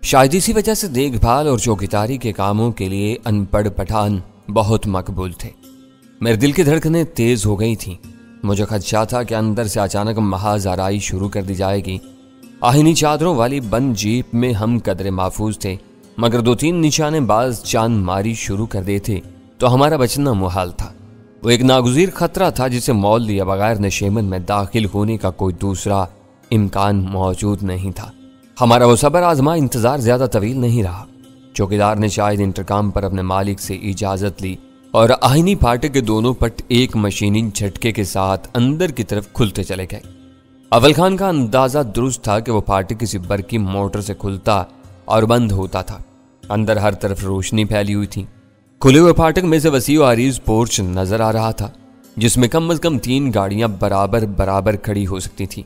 شاید اسی وجہ سے دیکھ بھال اور چوکیداری کے کاموں کے لیے ان پڑھ پٹھان بہت مقبول تھے۔ میرے دل کی دھڑکنیں تیز ہو گئی تھیں۔ مجھے خدشہ تھا کہ اندر سے اچانک محاذ آرائی شروع کر دی جائے گی۔ آہنی چادروں والی بند جیپ میں ہم قدرے محفوظ تھے، مگر 2-3 نشانے باز چاند ماری شروع کر دیتے تو ہمارا بچنا محال تھا۔ وہ ایک ناگزیر خطرہ تھا جسے مول لیے بغیر نشیمن میں داخل ہونے کا کوئی دوسرا امکان موجود نہیں تھا۔ ہمارا وہ صبر آزما انتظار زیادہ طویل نہیں رہا۔ چوکیدار نے شاید انتقام پر اپنے مالک سے اجازت لی اور آہنی پھاٹک کے دونوں پٹ ایک مشینی جھٹکے کے ساتھ اندر کی طرف کھلتے چلے گئے۔ اول خان کا اندازہ درست تھا کہ وہ پھاٹک کسی برقی موٹر سے کھلتا اور بند ہوتا تھا۔ اندر ہر طرف روشنی پھیلی ہوئی تھی۔ کھلے ہوئے پھاٹک میں سے وسیع و عریض پورچ نظر آ رہا تھا جس میں کم از کم 3 گاڑیاں برابر کھڑی ہو سکتی تھیں۔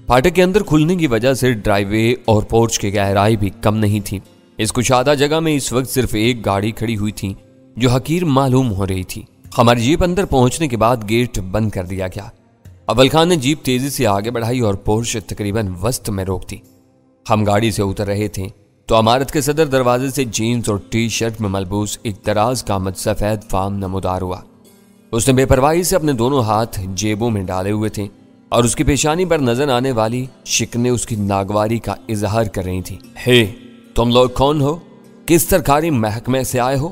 پھاٹک کے اندر کھلنے کی وجہ سے ڈرائیو وے اور پورچ کی گہرائی بھی کم نہیں تھی۔ اس کشادہ جگہ میں اس وقت صرف ایک گاڑی کھڑی ہوئی تھی جو حقیر معلوم ہو رہی تھی۔ ہماری جیپ اندر پہنچنے کے بعد گیٹ بند کر دیا گیا۔ اول خان نے جیپ تیزی سے آگے بڑھائی اور پورچ تقریباً وسط میں روک دی۔ ہم گاڑی سے اتر رہے تھے تو عمارت کے صدر دروازے سے جینز اور ٹی شرٹ میں ملبوس ایک دراز قامت سفید فام نمودار ہوا۔ اس نے بے پرواہی سے اپنے دونوں ہاتھ جیبوں میں ڈالے ہوئے تھے اور اس کی پیشانی پر نظر آنے والی شکنیں اس کی ناگواری کا اظہار کر رہی تھیں۔ ہے تم لوگ کون ہو؟ کس سرکاری محکمے سے آئے ہو؟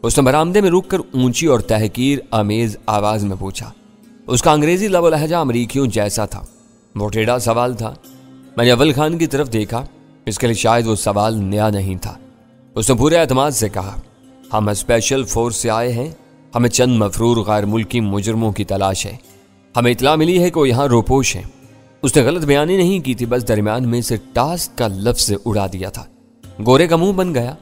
اس نے برآمدے میں رک کر اونچی اور تحقیر آمیز آواز میں پوچھا۔ اس کا انگریزی لب و لہجہ امریکیوں جیسا تھا۔ وہ ٹیڑھا سوال تھا۔ میں نے اول خان کی طرف دیکھا، اس کے لیے شاید وہ سوال نیا نہیں تھا۔ اس نے پورے اعتماد سے کہا، ہم اسپیشل فورس سے آئے ہیں، ہمیں چند مفرور غیر ملکی مجرموں کی تلاش ہے۔ ہمیں اطلاع ملی ہے کہ وہ یہاں روپوش ہیں۔ اس نے غلط بیانی نہیں کی تھی، بس درمیان میں سے ٹاسک کا لفظ اڑا دیا تھا۔ گورے کا منہ بن گیا۔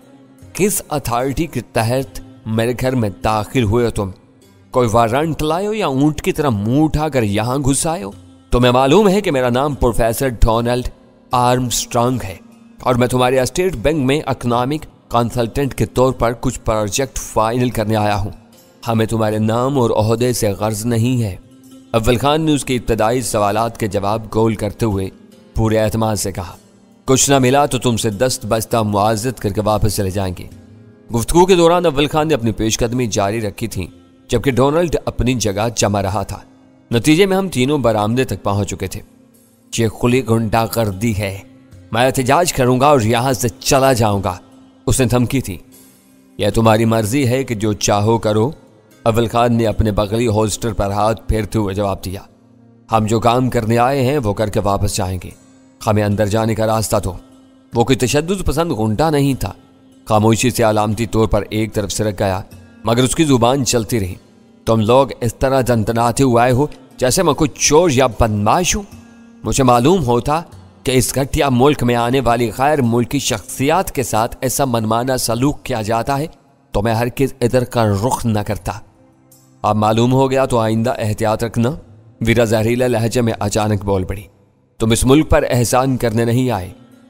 کس اتھارٹی کے تحت میرے گھر میں داخل ہوئے تم؟ کوئی وارنٹ لائے ہو یا اونٹ کی طرح منہ اٹھا کر یہاں گھس آئے ہو؟ تمہیں معلوم ہے کہ میرا نام پروفیسر ڈونلڈ آرمسٹرانگ ہے اور میں تمہارے اسٹیٹ بینک میں اکنامک کنسلٹنٹ کے طور پر کچھ پروجیکٹ فائنل کرنے آیا ہوں۔ ہمیں تمہارے نام اور عہدے سے غرض نہیں ہے۔ اول خان نے اس کے ابتدائی سوالات کے جواب گول کرتے ہوئے پورے اعتماد سے کہا، کچھ نہ ملا تو تم سے دست بستہ معاذت کر کے واپس چلے جائیں گے۔ گفتگو کے دوران اول خان نے اپنی پیش قدمی جاری رکھی تھی جبکہ ڈونلڈ اپنی جگہ جمع رہا تھا۔ نتیجے میں ہم تینوں برآمدے تک پہنچ چکے تھے۔ یہ کھلی گنڈا گردی ہے، میں احتجاج کروں گا اور یہاں سے چلا جاؤں گا، اس نے دھمکی تھی۔ یہ تمہاری مرضی ہے کہ جو چاہو کرو، اول خان نے اپنے بغلی ہولسٹر پر ہاتھ پھیرتے ہوئے جواب دیا۔ ہم جو کام کرنے آئے ہیں وہ کر کے واپس جائیں گے، ہمیں اندر جانے کا راستہ دو۔ وہ کوئی تشدد پسند گنڈا نہیں تھا۔ خاموشی سے علامتی طور پر ایک طرف سرک گیا مگر اس کی زبان چلتی رہی۔ تم لوگ اس طرح دندناتے ہوئے آئے ہو جیسے میں کوئی چور یا بدمعاش ہوں۔ مجھے معلوم ہوتا کہ اس گھٹیا ملک میں آنے والی غیر ملکی شخصیات کے ساتھ ایسا منمانا سلوک کیا جاتا ہے تو میں ہرگز ادھر کا رخ نہ کرتا۔ اب معلوم ہو گیا تو آئندہ احتیاط رکھنا، ویرا زہریلا لہجے میں اچانک بول پڑی۔ تم اس ملک پر احسان کرنے نہیں آئے،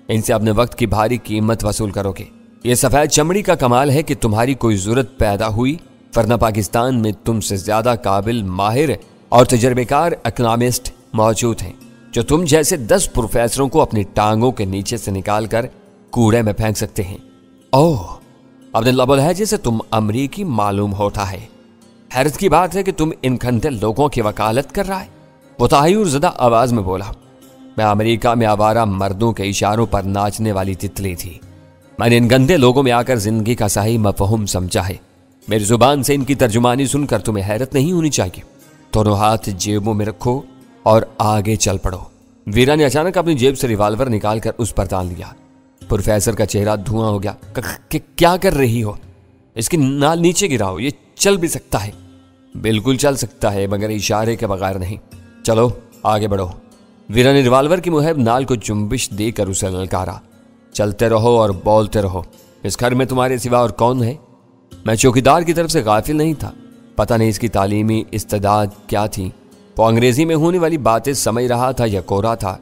ان سے اپنے وقت کی بھاری قیمت وصول کرو گے۔ یہ سفید چمڑی کا کمال ہے کہ تمہاری کوئی ضرورت پیدا ہوئی، ورنہ پاکستان میں تم سے زیادہ قابل، ماہر اور تجربے کار اکنامسٹ موجود ہیں جو تم جیسے 10 پروفیسروں کو اپنی ٹانگوں کے نیچے سے نکال کر کوڑے میں پھینک سکتے ہیں۔ اوہ، اپنے لب و لہجے سے تم امریکی معلوم ہوتا ہے۔ حیرت کی بات ہے کہ تم ان گندے لوگوں کی وکالت کر رہا ہے، وہ تحیر زدہ آواز میں بولا۔ میں امریکہ میں آوارہ مردوں کے اشاروں پر ناچنے والی تتلی تھی۔ میں نے ان گندے لوگوں میں آ کر زندگی کا صحیح مفہوم سمجھا ہے۔ میری زبان سے ان کی ترجمانی سن کر تمہیں حیرت نہیں ہونی چاہیے۔ دونوں ہاتھ جیبوں میں رکھو اور آگے چل پڑو۔ ویرا نے اچانک اپنی جیب سے ریوالور نکال کر اس پر تان لیا۔ پروفیسر کا چہرہ دھواں ہو گیا۔ کیا کر رہی ہو؟ اس کی نال نیچے گراؤ، یہ چل بھی سکتا ہے۔ بالکل چل سکتا ہے مگر اشارے کے بغیر نہیں۔ چلو آگے بڑھو۔ ویرا نے ریوالور کی مہب نال کو چنبش دے کر اسے للکارا۔ چلتے رہو اور بولتے رہو، اس گھر میں تمہارے سوا اور کون ہے؟ میں چوکیدار کی طرف سے غافل نہیں تھا، پتہ نہیں اس کی تعلیمی استعداد کیا تھی۔ وہ انگریزی میں ہونے والی باتیں سمجھ رہا تھا یا کورا تھا۔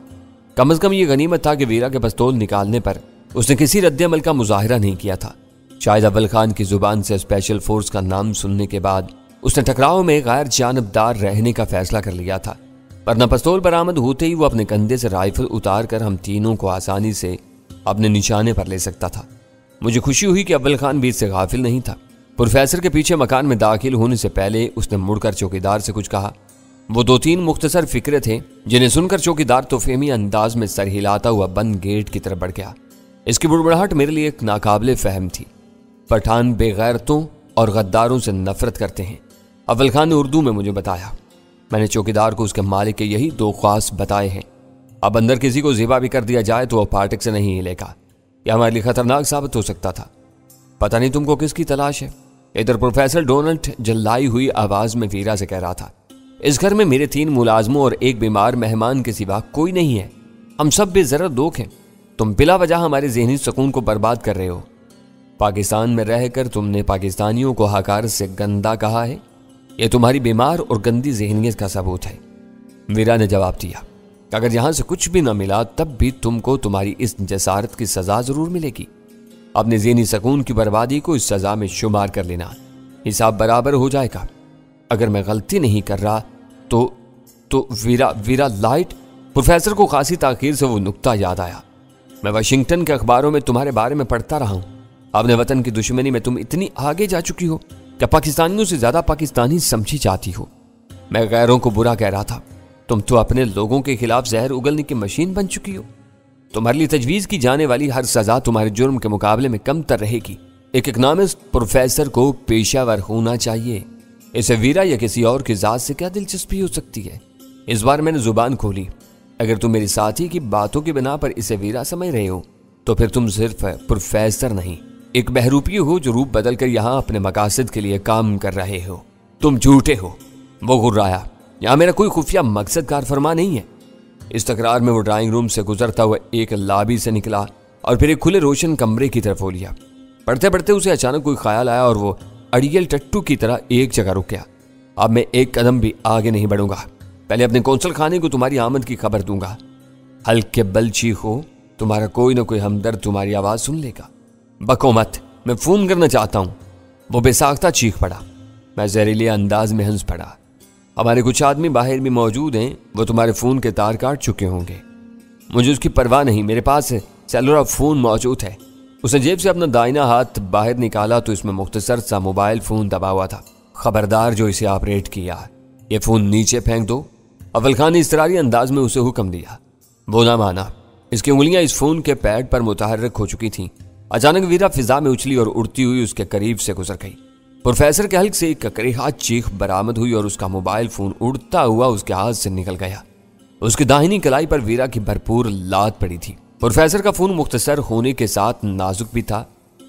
کم از کم یہ غنیمت تھا کہ ویرا کے پستول نکالنے پر اس نے کسی رد عمل کا مظاہرہ نہیں کیا تھا۔ شاید اول خان کی زبان سے اسپیشل فورس کا نام سننے کے بعد اس نے ٹکراؤ میں غیر جانبدار رہنے کا فیصلہ کر لیا تھا، ورنہ پستول برآمد ہوتے ہی وہ اپنے کندھے سے رائفل اتار کر ہم تینوں کو آسانی سے अपने निशाने पर ले सकता था। मुझे खुशी हुई कि अव्वल खान भी इससे गाफिल नहीं था। प्रोफेसर के पीछे मकान में दाखिल होने से पहले उसने मुड़कर चौकीदार से कुछ कहा। वो 2-3 मुख्तसर फिक्रे थे जिन्हें सुनकर चौकीदार तो फेमी अंदाज में सर हिलाता हुआ बंद गेट की तरफ बढ़ गया। इसकी बुड़बुड़ाहट मेरे लिए एक नाकाबिले फहम थी। पठान बेगैरतों और गद्दारों से नफरत करते हैं, अव्वल खान ने उर्दू में मुझे बताया। मैंने चौकीदार को उसके मालिक के यही 2 ख्वास बताए हैं। अब अंदर किसी को ज़िबा भी कर दिया जाए तो वह फाटक से नहीं हिलेगा। यह हमारे लिए खतरनाक साबित हो सकता था। पता नहीं तुमको किसकी तलाश है। इधर प्रोफेसर डोनाल्ड जल्लाई हुई आवाज में वीरा से कह रहा था, इस घर में मेरे 3 मुलाजमों और एक बीमार मेहमान के सिवा कोई नहीं है। हम सब बेजरत लोग हैं। तुम बिला वजह हमारे ज़हनी सुकून को बर्बाद कर रहे हो। पाकिस्तान में रहकर तुमने पाकिस्तानियों को हकारत से गंदा कहा है। यह तुम्हारी बीमार और गंदी ज़हनियत का सबूत है। वीरा ने जवाब दिया, अगर यहां से कुछ भी न मिला तब भी तुमको तुम्हारी इस जसारत की सजा जरूर मिलेगी। अपने ज़हनी सुकून की बर्बादी को इस सजा में शुमार कर लेना, हिसाब बराबर हो जाएगा। अगर मैं गलती नहीं कर रहा तो वीरा लाइट। प्रोफेसर को खासी ताखीर से वो नुक्ता याद आया। मैं वाशिंगटन के अखबारों में तुम्हारे बारे में पढ़ता रहा हूं। अपने वतन की दुश्मनी में तुम इतनी आगे जा चुकी हो क्या पाकिस्तानियों से ज्यादा पाकिस्तानी समझी जाती हो। मैं गैरों को बुरा कह रहा था, तुम तो अपने लोगों के खिलाफ जहर उगलने की मशीन बन चुकी हो। तुम्हारे लिए तजवीज़ की जाने वाली हर सजा तुम्हारे जुर्म के मुकाबले में कम तर रहेगी। एक इकनॉमिस्ट प्रोफेसर को पेशावर होना चाहिए। इसे वीरा या किसी और की जात से क्या दिलचस्पी हो सकती है। इस बार मैंने जुबान खोली। अगर तुम मेरी साथी की बातों की बिना पर इसे वीरा समझ रहे हो तो फिर तुम सिर्फ प्रोफेसर नहीं, एक बहरूपी हो जो रूप बदल कर यहाँ अपने मकासद के लिए काम कर रहे हो। तुम झूठे हो। वो घुर्राया, यहाँ मेरा कोई खुफिया मकसद कार फरमा नहीं है। इस तकरार में वो ड्राइंग रूम से गुजरता हुआ एक लाबी से निकला और फिर एक खुले रोशन कमरे की तरफ हो लिया। पढ़ते पढ़ते उसे अचानक कोई ख्याल आया और वो अड़ियल टट्टू की तरह एक जगह रुक गया। अब मैं एक कदम भी आगे नहीं बढ़ूंगा, पहले अपने कौंसल खाने को तुम्हारी आमद की खबर दूंगा। हल्के बल चीखो, तुम्हारा कोई ना कोई हमदर्द तुम्हारी आवाज सुन लेगा। बको मत, मैं फोन करना चाहता हूं। वो बेसाख्ता चीख पड़ा। मैं जहरीले अंदाज में हंस पड़ा। हमारे कुछ आदमी बाहर भी मौजूद हैं, वो तुम्हारे फोन के तार काट चुके होंगे। मुझे उसकी परवाह नहीं, मेरे पास सेलुलर फोन मौजूद है। उसने जेब से अपना दाहिना हाथ बाहर निकाला तो इसमें मुख्तसर सा मोबाइल फोन दबा हुआ था। खबरदार जो इसे ऑपरेट किया, ये फोन नीचे फेंक दो। अव्वल खान ने इसरारी अंदाज में उसे हुक्म दिया। वो ना माना। इसकी उंगलियां इस फोन के पैड पर मुतहर्रिक हो चुकी थीं। अचानक वीरा फिजा में उछली और उड़ती हुई उसके करीब से गुजर गई। प्रोफेसर के हल्क से एक ककरेहा चीख बरामद हुई और उसका मोबाइल फोन उड़ता हुआ उसके हाथ से निकल गया। उसकी दाहिनी कलाई पर वीरा की भरपूर लात पड़ी थी। प्रोफेसर का फोन मुख्तसर होने के साथ नाजुक भी था।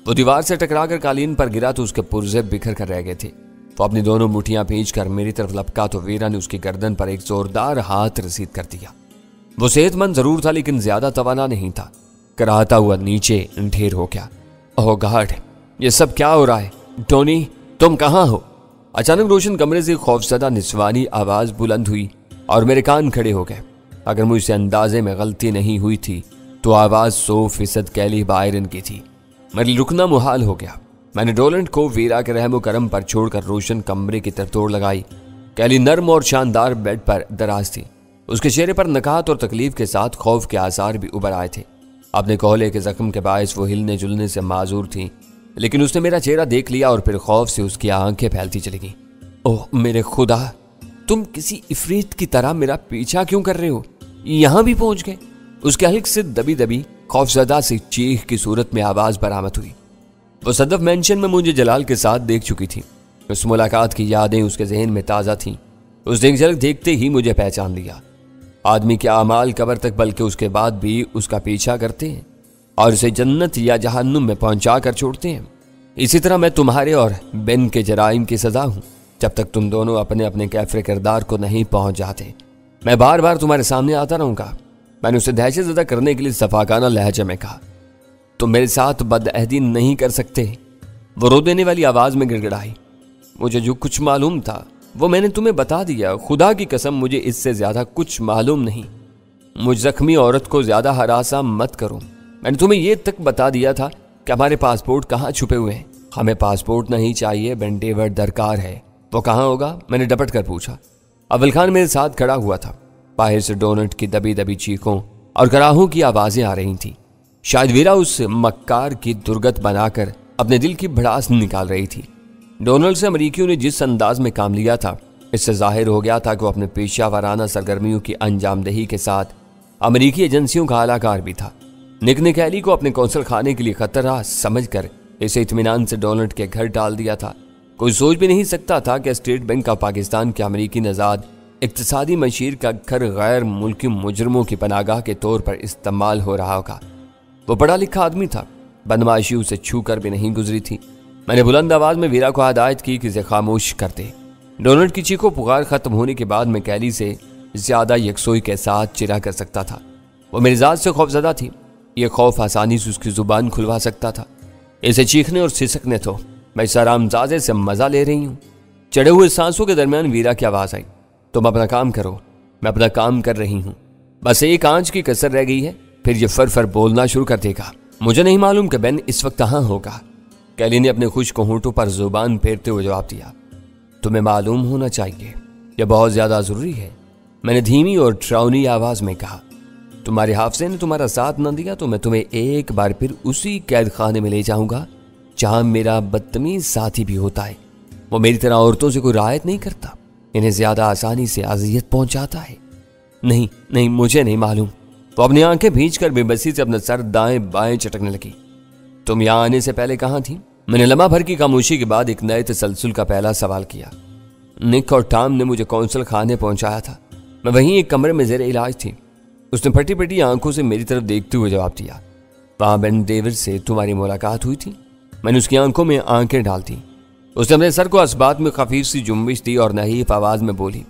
वो दीवार से टकरा कर कालीन पर गिरा तो उसके पुर्जे बिखर कर रह गए थे। वो अपनी दोनों मुठियां भींच कर मेरी तरफ लपका तो वीरा ने उसकी गर्दन पर एक जोरदार हाथ रसीद कर दिया। वो सेहतमंद जरूर था लेकिन ज्यादा तवाना नहीं था। कराहता हुआ नीचे ढेर हो गया। ओह गॉड, ये सब क्या हो रहा है? टोनी, तुम कहाँ हो? अचानक रोशन कमरे से खौफजदा निस्वानी आवाज बुलंद हुई और मेरे कान खड़े हो गए। अगर मुझसे अंदाजे में गलती नहीं हुई थी तो आवाज 100% कैली बायरन की थी। मेरे रुकना मुहाल हो गया। मैंने डोलैंड को वीरा के रहमो करम पर छोड़कर रोशन कमरे की तरफ दौड़ लगाई। कैली नर्म और शानदार बेड पर दराज थी। उसके चेहरे पर नकाहत और तकलीफ के साथ खौफ के आसार भी उभर आए थे। अपने कोहले के जख्म के बायस वो हिलने जुलने से माजूर थी, लेकिन उसने मेरा चेहरा देख लिया और फिर खौफ से उसकी आंखें फैलती चली गईं। ओह मेरे खुदा, तुम किसी इफरीत की तरह मेरा पीछा क्यों कर रहे हो? यहां भी पहुंच गए। उसके हल्क से दबी दबी खौफजदा सी चीख की सूरत में आवाज बरामद हुई। वो सदफ मेंशन में मुझे जलाल के साथ देख चुकी थी। उस मुलाकात की यादें उसके जहन में ताज़ा थीं। उसने एक झलक देखते ही मुझे पहचान लिया। आदमी के आमाल कब्र तक बल्कि उसके बाद भी उसका पीछा करते हैं और उसे जन्नत या जहन्नुम में पहुंचा कर छोड़ते हैं। इसी तरह मैं तुम्हारे और बेन के जराइम की सजा हूं जब तक तुम दोनों अपने अपने कैफरे किरदार को नहीं पहुंच जाते। मैं बार बार तुम्हारे सामने आता रहूंगा। मैंने उसे दहशतज़दा करने के लिए सफाकाना लहजे में कहा। तुम मेरे साथ बदअहदी नहीं कर सकते। वो रो देने वाली आवाज में गिड़गिड़ाई। मुझे जो कुछ मालूम था वो मैंने तुम्हें बता दिया। खुदा की कसम मुझे इससे ज्यादा कुछ मालूम नहीं। मुझ जख्मी औरत को ज्यादा हरासा मत करो। मैंने तुम्हें ये तक बता दिया था कि हमारे पासपोर्ट कहाँ छुपे हुए हैं। हमें पासपोर्ट नहीं चाहिए, बेंडेवर दरकार है। वो कहाँ होगा? मैंने डपट कर पूछा। अव्वल खान मेरे साथ खड़ा हुआ था। बाहर से डोनट की दबी दबी चीखों और कराहों की आवाजें आ रही थीं। شاید ویرا اس مکار کی درگت بنا کر اپنے دل کی بھڑاس نکال رہی تھی۔ ڈونلڈ سے امریکیوں نے جس انداز میں کام لیا تھا، اس سے ظاہر ہو گیا تھا کہ وہ اپنے پیشہ ورانہ سرگرمیوں کی انجام دہی کے ساتھ امریکی ایجنسیوں کا اعلی کار بھی تھا۔ نک نے کیلی کو اپنے قونصل خانے کے لیے خطرہ سمجھ کر اسے اطمینان سے ڈونلڈ کے گھر ڈال دیا تھا۔ کوئی سوچ بھی نہیں سکتا تھا کہ اسٹیٹ بینک کا پاکستان کے امریکی نژاد اقتصادی مشیر کا گھر غیر ملکی مجرموں کی پناہ گاہ کے طور پر استعمال ہو رہا ہوگا۔ وہ پڑھا لکھا آدمی تھا، بدمعاشی اسے چھو کر بھی نہیں گزری تھی۔ میں نے بلند آواز میں ویرا کو ہدایت کی کہ اسے خاموش کر دے۔ ڈونلڈ کی چیخو پکار ختم ہونے کے بعد میں کیلی سے زیادہ یکسوئی کے ساتھ چرا کر سکتا تھا۔ وہ میری ذات سے خوفزدہ تھی، یہ خوف آسانی سے اس کی زبان کھلوا سکتا تھا۔ اسے چیخنے اور سسکنے تو میں اس حرامزادے سے مزہ لے رہی ہوں۔ چڑھے ہوئے سانسوں کے درمیان ویرا کی آواز آئی، تم اپنا کام کرو، میں اپنا کام کر رہی ہوں، بس ایک آنچ کی کسر رہ گئی ہے، پھر یہ فر بولنا شروع کر دے گا۔ مجھے نہیں معلوم کہ بین اس وقت کہاں ہوگا۔ کیلی نے اپنے خشک ہونٹوں پر زبان پھیرتے ہوئے جواب دیا، تمہیں معلوم ہونا چاہیے، یہ بہت زیادہ ضروری ہے۔ میں نے دھیمی اور ڈراؤنی آواز میں کہا، تمہارے حافظے نے تمہارا ساتھ نہ دیا تو میں تمہیں ایک بار پھر اسی قید خانے میں لے جاؤں گا جہاں میرا بدتمیز ساتھی بھی ہوتا ہے۔ وہ میری طرح عورتوں سے کوئی رعایت نہیں کرتا، انہیں زیادہ آسانی سے اذیت پہنچاتا ہے۔ نہیں مجھے نہیں معلوم۔ وہ اپنی آنکھیں بھیج کر بے بسی سے اپنا سر دائیں بائیں چٹکنے لگی۔ تم یہاں آنے سے پہلے کہاں تھی؟ میں نے لمحہ بھر کی خاموشی کے بعد ایک نئے تسلسل کا پہلا سوال کیا۔ نک اور ٹام نے مجھے قونصل خانے پہنچایا تھا، میں وہیں ایک کمرے میں زیر علاج تھی۔ اس نے پھٹی پھٹی آنکھوں سے میری طرف دیکھتے ہوئے جواب دیا، وہاں بین ڈیوڈ سے تمہاری ملاقات ہوئی تھی؟ میں نے اس کی آنکھوں میں آنکھیں ڈال دی۔ اس نے اپنے سر کو اسبات میں خفیف سی جنبش دی اور نحیف آواز میں بولی،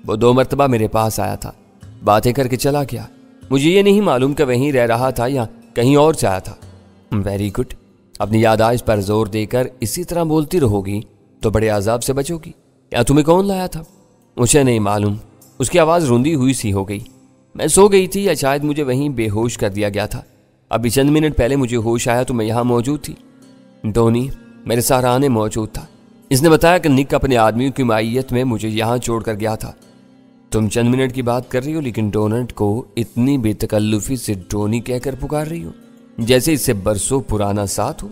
وہ 2 مرتبہ میرے پاس آیا تھا، باتیں کر کے چلا گیا۔ مجھے یہ نہیں معلوم کہ وہیں رہ رہا تھا یا کہیں اور سے آیا تھا۔ ویری گڈ، اپنی یادداشت پر زور دے کر اسی طرح بولتی رہو گی تو بڑے عذاب سے بچو گی۔ یا تمہیں کون لایا تھا؟ مجھے نہیں معلوم۔ اس کی آواز روندی ہوئی سی ہو گئی۔ میں سو گئی تھی یا شاید مجھے وہیں بے ہوش کر دیا گیا تھا۔ ابھی چند منٹ پہلے مجھے ہوش آیا تو میں یہاں موجود تھی۔ ڈونی میرے سہرانے موجود تھا۔ اس نے بتایا کہ نک اپنے آدمیوں کی معیت میں مجھے یہاں چھوڑ کر گیا تھا۔ تم چند منٹ کی بات کر رہی ہو لیکن ڈونلڈ کو اتنی بے تکلفی سے ڈونی کہہ کر پکار رہی ہو جیسے اس سے برسوں پرانا ساتھ ہو۔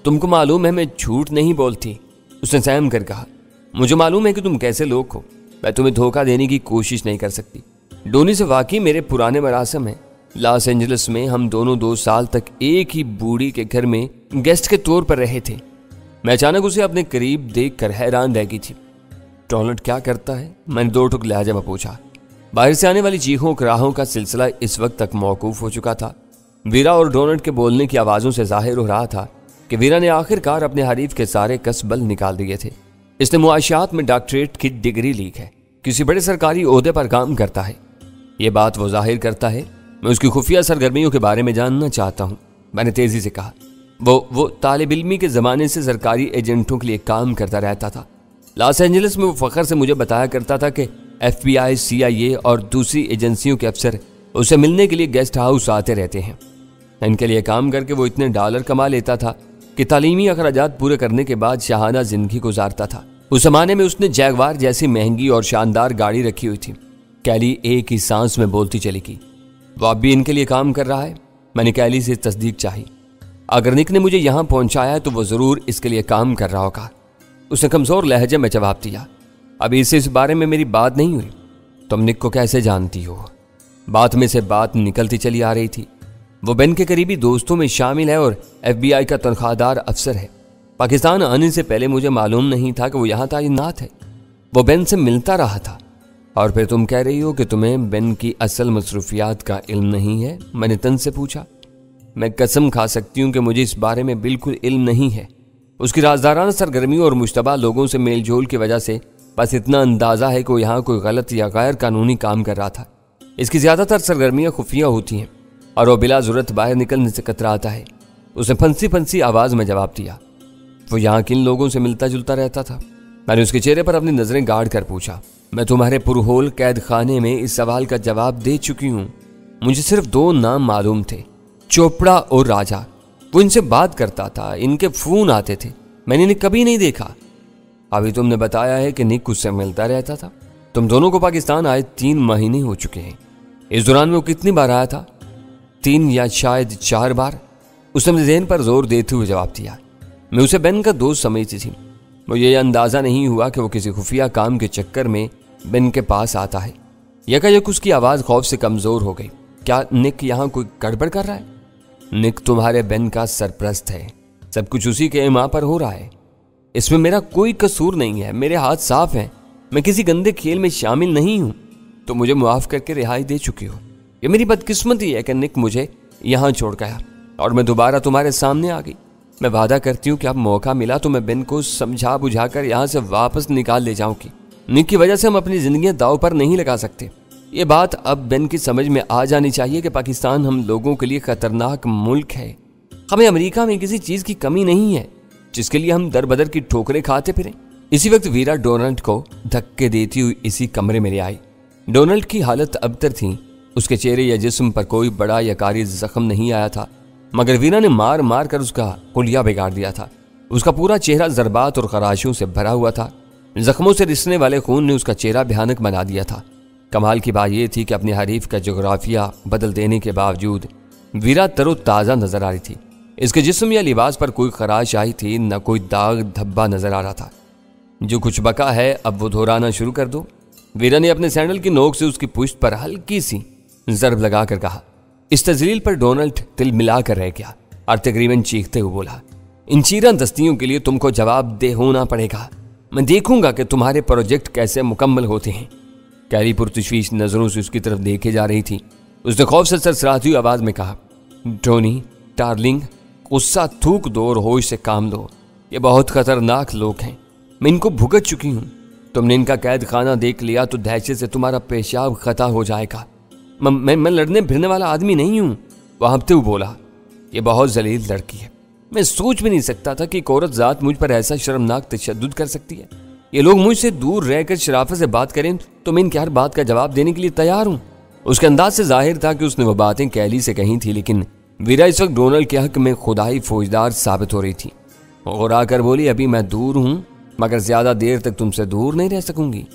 تم کو معلوم ہے میں جھوٹ نہیں بولتی، اس نے سہم کر کہا۔ مجھے معلوم ہے کہ تم کیسے لوگ ہو، میں تمہیں دھوکہ دینے کی کوشش نہیں کر سکتی۔ ڈونی سے واقعی میرے پرانے مراسم ہیں۔ لاس اینجلس میں ہم دونوں 2 سال تک ایک ہی بوڑھی کے گھر میں گیسٹ کے طور پر رہے تھے۔ میں اچانک اسے اپنے قریب دیکھ کر حیران رہ گئی تھی۔ ڈونلڈ کیا کرتا ہے؟ میں نے 2 ٹک لہجے میں پوچھا۔ باہر سے آنے والی چیخوں کراہوں کا سلسلہ اس وقت تک موقوف ہو چکا تھا۔ ویرا اور ڈونلڈ کے بولنے کی آوازوں سے ظاہر ہو رہا تھا کہ ویرا نے آخر کار اپنے حریف کے سارے کسبل نکال دیے تھے۔ اس نے معاشیات میں ڈاکٹریٹ کی ڈگری لی ہے، کسی بڑے سرکاری عہدے پر کام کرتا ہے۔ یہ بات وہ ظاہر کرتا ہے۔ میں اس کی خفیہ سرگرمیوں کے بارے میں جاننا چاہتا ہوں، میں نے تیزی سے کہا۔ وہ طالب علمی کے زمانے سے سرکاری ایجنٹوں کے لیے کام کرتا رہتا تھا۔ لاس اینجلس میں وہ فخر سے مجھے بتایا کرتا تھا کہ FBI، CIA اور دوسری ایجنسیوں کے افسر اسے ملنے کے لیے گیسٹ ہاؤس آتے رہتے ہیں۔ ان کے لیے کام کر کے وہ اتنے ڈالر کما لیتا تھا کہ تعلیمی اخراجات پورے کرنے کے بعد شاہانہ زندگی گزارتا تھا۔ اس زمانے میں اس نے جیگوار جیسی مہنگی اور شاندار گاڑی رکھی ہوئی تھی۔ کیلی ایک ہی سانس میں بولتی چلی گئی، وہ اب بھی ان کے لیے کام کر رہا ہے؟ میں نے کیلی سے تصدیق چاہی۔ اگر نک نے مجھے یہاں پہنچایا تو وہ ضرور اس کے لیے کام کر رہا ہوگا، اس نے کمزور لہجے میں جواب دیا۔ ابھی اسے اس بارے میں میری بات نہیں ہوئی۔ تم نک کو کیسے جانتی ہو؟ بات میں سے بات نکلتی چلی آ رہی تھی۔ وہ بین کے قریبی دوستوں میں شامل ہے اور FBI کا تنخواہ دار افسر ہے۔ پاکستان آنے سے پہلے مجھے معلوم نہیں تھا کہ وہ یہاں تعینات ہے۔ وہ بین سے ملتا رہا تھا۔ اور پھر تم کہہ رہی ہو کہ تمہیں بین کی اصل مصروفیات کا علم نہیں ہے؟ میں نے تن سے پوچھا۔ میں قسم کھا سکتی ہوں کہ مجھے اس بارے میں بالکل علم نہیں ہے۔ اس کی رازدارانہ سرگرمیوں اور مشتبہ لوگوں سے میل جول کی وجہ سے بس اتنا اندازہ ہے کہ وہ یہاں کوئی غلط یا غیر قانونی کام کر رہا تھا۔ اس کی زیادہ تر سرگرمیاں خفیہ ہوتی ہیں اور وہ بلا ضرورت باہر نکلنے سے کتراتا ہے۔ اس نے پھنسی آواز میں جواب دیا۔ وہ یہاں کن لوگوں سے ملتا جلتا رہتا تھا؟ میں نے اس کے چہرے پر اپنی نظریں گاڑ کر پوچھا۔ میں تمہارے پرہول قید خانے میں اس سوال کا جواب دے چکی ہوں۔ مجھے صرف 2 نام معلوم تھے، چوپڑا اور راجا۔ وہ ان سے بات کرتا تھا، ان کے فون آتے تھے، میں نے انہیں کبھی نہیں دیکھا۔ ابھی تم نے بتایا ہے کہ نک اس سے ملتا رہتا تھا۔ تم دونوں کو پاکستان آئے 3 مہینے ہو چکے ہیں، اس دوران میں وہ کتنی بار آیا تھا؟ 3 या शायद 4 बार, उसने मेरे ज़हन पर जोर देते हुए जवाब दिया। मैं उसे बेन का दोस्त समझती थी। मुझे यह अंदाज़ा नहीं हुआ कि वो किसी खुफिया काम के चक्कर में बेन के पास आता है। यकायक उसकी आवाज़ खौफ से कमज़ोर हो गई। क्या निक यहाँ कोई गड़बड़ कर रहा है? निक तुम्हारे बेन का सरपरस्त है, सब कुछ उसी के इमा पर हो रहा है। इसमें मेरा कोई कसूर नहीं है, मेरे हाथ साफ हैं, मैं किसी गंदे खेल में शामिल नहीं हूँ। तो मुझे मुआफ़ करके रिहाई दे चुकी हो। ये मेरी बदकिस्मती है कि निक मुझे यहाँ छोड़ गया और मैं दोबारा तुम्हारे सामने आ गई। मैं वादा करती हूँ कि अब मौका मिला तो मैं बेन को समझा बुझाकर यहाँ से वापस निकाल ले जाऊँगी। निक की वजह से हम अपनी ज़िंदगियाँ दाव पर नहीं लगा सकते। ये बात अब बेन की समझ में आ जानी चाहिए कि पाकिस्तान हम लोगों के लिए खतरनाक मुल्क है। हमें अमेरिका में किसी चीज़ की कमी नहीं है जिसके लिए हम दर बदर की ठोकरें खाते फिरें। इसी वक्त वीरा डोनाल्ड को धक्के देती हुई इसी कमरे में ले आई। डोनाल्ड की हालत अबतर थी। उसके चेहरे या जिस्म पर कोई बड़ा या कारी जख्म नहीं आया था, मगर वीरा ने मार मार कर उसका हुलिया बिगाड़ दिया था। उसका पूरा चेहरा जरबात और खराशों से भरा हुआ था। जख्मों से रिसने वाले खून ने उसका चेहरा भयानक बना दिया था। कमाल की बात यह थी कि अपने हरीफ का जोग्राफिया बदल देने के बावजूद वीरा तरोताज़ा नजर आ रही थी। इसके जिस्म या लिबास पर कोई खराश आई थी, न कोई दाग धब्बा नजर आ रहा था। जो कुछ बका है अब वो दोहराना शुरू कर दो। वीरा ने अपने सैंडल की नोक से उसकी पुश्त पर हल्की सी ज़रब लगाकर कहा। इस तजलील पर डोनाल्ड तिल मिलाकर रह गया और तकरीबन चीखते हुए बोला, इन चीरन दस्तियों के लिए तुमको जवाबदेह होना पड़ेगा। मैं देखूंगा कि तुम्हारे प्रोजेक्ट कैसे मुकम्मल होते हैं। कैरी पुरतशवीश नजरों से उसकी तरफ देखे जा रही थी। उसने खौफ से सरसराती हुई आवाज में कहा, टोनी डार्लिंग, गुस्सा थूक दो और होश से काम लो। ये बहुत खतरनाक लोग हैं, मैं इनको भुगत चुकी हूँ। तुमने इनका कैद खाना देख लिया तो दहशत से तुम्हारा पेशाब खता हो जाएगा। मैं लड़ने भिड़ने वाला आदमी नहीं हूँ, वह हंसते हुए बोला। ये बहुत जलील लड़की है, मैं सोच भी नहीं सकता था कि एक औरत जात मुझ पर ऐसा शर्मनाक तशद्दुद कर सकती है। ये लोग मुझसे दूर रहकर शराफत से बात करें तो मैं इनकी हर बात का जवाब देने के लिए तैयार हूँ। उसके अंदाज से जाहिर था कि उसने वो बातें कैली से कही थी, लेकिन वीरा इस वक्त डोनाल्ड के हक में खुदाई फौजदार साबित हो रही थी। और आकर बोली, अभी मैं दूर हूँ मगर ज्यादा देर तक तुमसे दूर नहीं रह सकूंगी।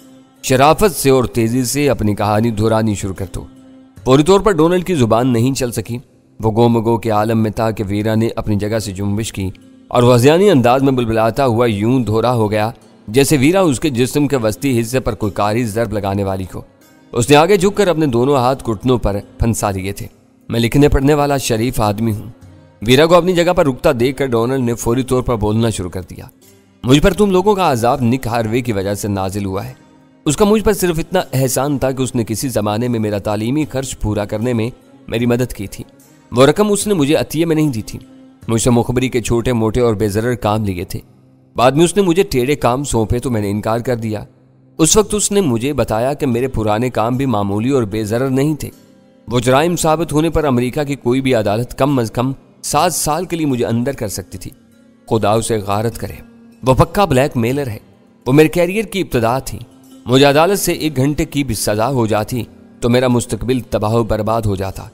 शराफत से और तेजी से अपनी कहानी दोहरानी शुरू कर दो। फौरी तौर पर डोनाल्ड की जुबान नहीं चल सकी। वो गोमगो के आलम में था कि वीरा ने अपनी जगह से जुम्बिश की और वज़ियानी अंदाज में बुलबुलाता हुआ यूं दोहरा हो गया जैसे वीरा उसके जिस्म के वस्ती हिस्से पर कोई कारी ज़रब लगाने वाली को। उसने आगे झुककर अपने दोनों हाथ घुटनों पर फंसा लिए थे। मैं लिखने पढ़ने वाला शरीफ आदमी हूँ। वीरा को अपनी जगह पर रुकता देखकर डोनाल्ड ने फौरी तौर पर बोलना शुरू कर दिया। मुझ पर तुम लोगों का अजाब निक हार्वे की वजह से नाजिल हुआ है। उसका मुझ पर सिर्फ इतना एहसान था कि उसने किसी ज़माने में मेरा तालीमी खर्च पूरा करने में मेरी मदद की थी। वो रकम उसने मुझे अतिये में नहीं दी थी। मुझसे मुखबरी के छोटे मोटे और बेज़रर काम लिए थे। बाद में उसने मुझे टेढ़े काम सौंपे तो मैंने इनकार कर दिया। उस वक्त उसने मुझे बताया कि मेरे पुराने काम भी मामूली और बेज़रर नहीं थे। वो जराइम साबित होने पर अमेरिका की कोई भी अदालत कम अज़ कम 7 साल के लिए मुझे अंदर कर सकती थी। खुदा उसे गारत करे, वो पक्का ब्लैक मेलर है। वो मेरे कैरियर की इब्तदा थी। मुझे अदालत से 1 घंटे की भी सज़ा हो जाती तो मेरा मुस्तकबिल तबाह बर्बाद हो जाता।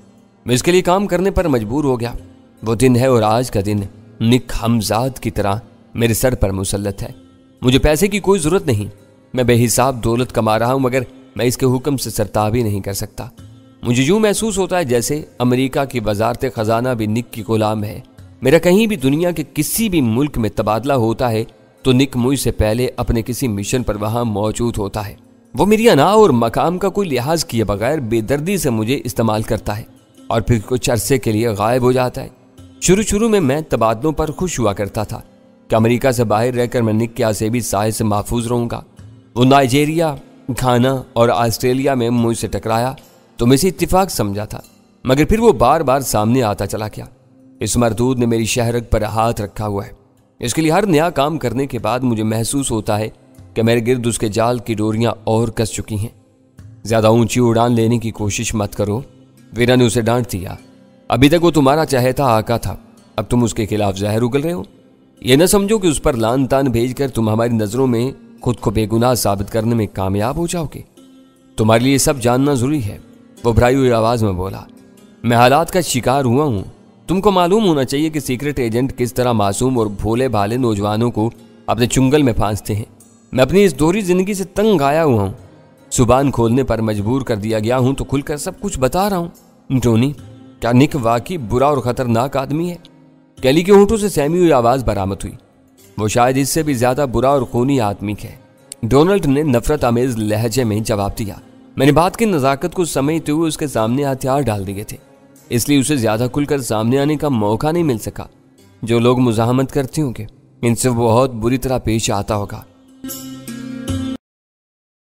मैं इसके लिए काम करने पर मजबूर हो गया। वो दिन है और आज का दिन निक हमजाद की तरह मेरे सर पर मुसल्लत है। मुझे पैसे की कोई ज़रूरत नहीं। मैं बेहिसाब दौलत कमा रहा हूँ मगर मैं इसके हुक्म से सरताबी नहीं कर सकता। मुझे यूँ महसूस होता है जैसे अमेरिका की वजारत ख़जाना भी निक की गुलाम है। मेरा कहीं भी दुनिया के किसी भी मुल्क में तबादला होता है तो निक मुझ से पहले अपने किसी मिशन पर वहाँ मौजूद होता है। वो मेरी अना और मकाम का कोई लिहाज किए बगैर बेदर्दी से मुझे इस्तेमाल करता है और फिर कुछ अरसे के लिए गायब हो जाता है। शुरू में मैं तबादलों पर खुश हुआ करता था कि अमेरिका से बाहर रहकर मैं निक के आसेबी साए से महफूज रहूँगा। वो नाइजीरिया, घाना और ऑस्ट्रेलिया में मुझसे टकराया तो मैं इसे इत्तेफाक समझा था, मगर फिर वो बार बार सामने आता चला गया। इस मरदूद ने मेरी शहरत पर हाथ रखा हुआ है। इसके लिए हर नया काम करने के बाद मुझे महसूस होता है कि मेरे गिर्द उसके जाल की डोरियां और कस चुकी हैं। ज्यादा ऊंची उड़ान लेने की कोशिश मत करो, वीरा ने उसे डांट दिया। अभी तक वो तुम्हारा चहेता आका था, अब तुम उसके खिलाफ जहर उगल रहे हो। ये न समझो कि उस पर लान तान भेजकर तुम हमारी नजरों में खुद को बेगुनाह साबित करने में कामयाब हो जाओगे। तुम्हारे लिए सब जानना जरूरी है, वो भराई हुई आवाज में बोला। मैं हालात का शिकार हुआ हूँ। तुमको मालूम होना चाहिए कि सीक्रेट एजेंट किस तरह मासूम और भोले भाले नौजवानों को अपने चुंगल में फांसते हैं। मैं अपनी इस दोहरी जिंदगी से तंग आया हुआ हूँ। जुबान खोलने पर मजबूर कर दिया गया हूँ तो खुलकर सब कुछ बता रहा हूँ। टोनी, کیا نک واقعی برا اور خطرناک آدمی ہے؟ کیلی کے ہونٹوں سے سہمی ہوئی آواز برآمد ہوئی۔ وہ شاید اس سے بھی زیادہ برا اور خونی آدمی ہے، ڈونلڈ نے نفرت آمیز لہجے میں جواب دیا۔ میں نے بات کی نزاکت کو سمجھتے ہوئے اس کے سامنے ہتھیار ڈال دیے تھے، اس لیے اسے زیادہ کھل کر سامنے آنے کا موقع نہیں مل سکا۔ جو لوگ مزاحمت کرتے ہوں گے ان سے بہت بری طرح پیش آتا ہوگا۔